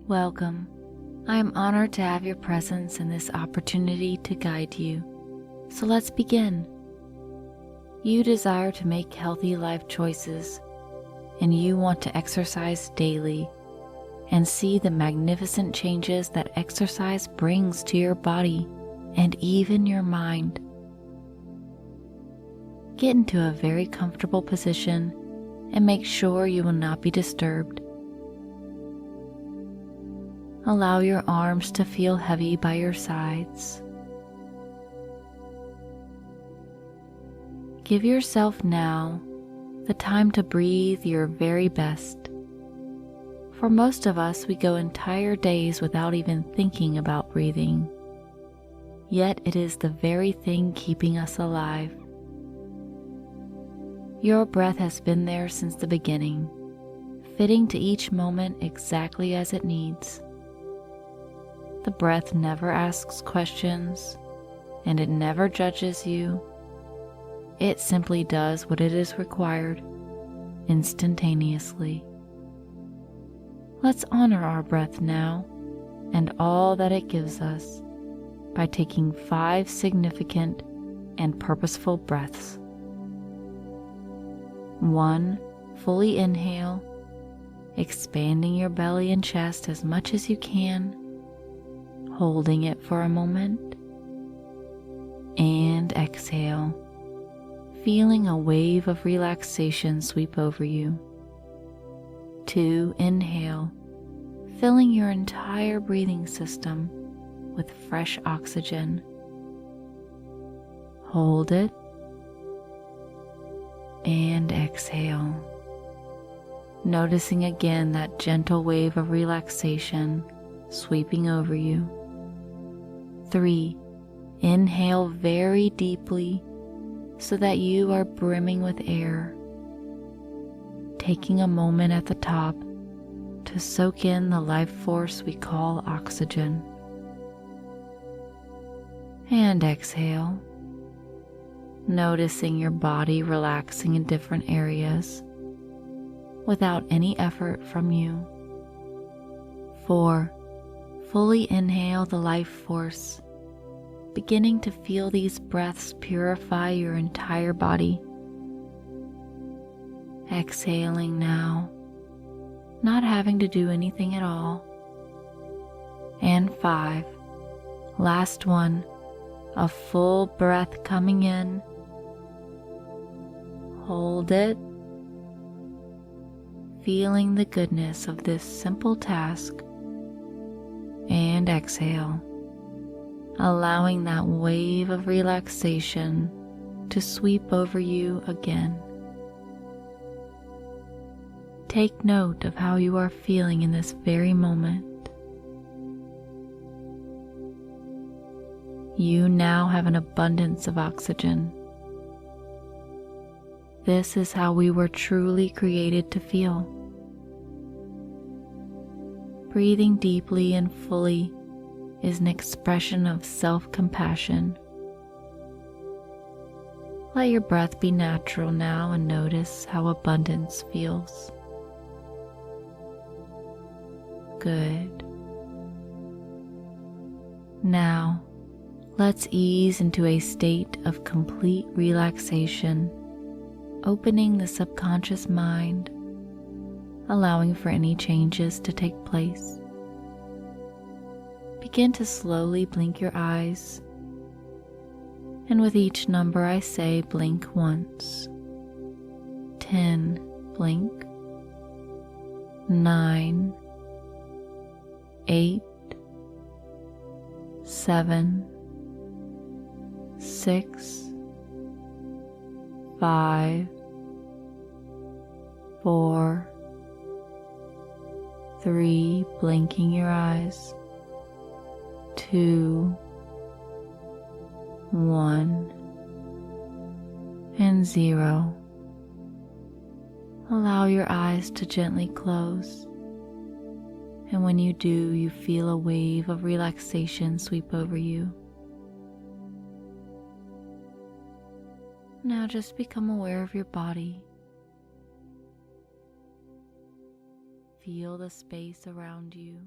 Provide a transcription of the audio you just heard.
Welcome. I am honored to have your presence and this opportunity to guide you. So let's begin. You desire to make healthy life choices, and you want to exercise daily and see the magnificent changes that exercise brings to your body and even your mind. Get into a very comfortable position and make sure you will not be disturbed. Allow your arms to feel heavy by your sides. Give yourself now the time to breathe your very best. For most of us, we go entire days without even thinking about breathing. Yet it is the very thing keeping us alive. Your breath has been there since the beginning, fitting to each moment exactly as it needs. The breath never asks questions, and it never judges you. It simply does what it is required, instantaneously. Let's honor our breath now and all that it gives us by taking 5 significant and purposeful breaths. 1. Fully inhale, expanding your belly and chest as much as you can, holding it for a moment, and exhale, feeling a wave of relaxation sweep over you. 2. Inhale, filling your entire breathing system with fresh oxygen. Hold it, and exhale, noticing again that gentle wave of relaxation sweeping over you. 3. Inhale very deeply so that you are brimming with air, taking a moment at the top to soak in the life force we call oxygen. And exhale, noticing your body relaxing in different areas without any effort from you. 4. Fully inhale the life force, beginning to feel these breaths purify your entire body. Exhaling now, not having to do anything at all. And 5. Last one, a full breath coming in. Hold it, feeling the goodness of this simple task, and exhale, allowing that wave of relaxation to sweep over you again. Take note of how you are feeling in this very moment. You now have an abundance of oxygen. This is how we were truly created to feel. Breathing deeply and fully is an expression of self-compassion. Let your breath be natural now and notice how abundance feels. Good. Now, let's ease into a state of complete relaxation, opening the subconscious mind, allowing for any changes to take place. Begin to slowly blink your eyes, and with each number I say, blink once. 10, blink. 9, 8, 7, 6, 5, 4, 3, blinking your eyes, 2, 1, and 0. Allow your eyes to gently close, and when you do, you feel a wave of relaxation sweep over you. Now just become aware of your body. Feel the space around you.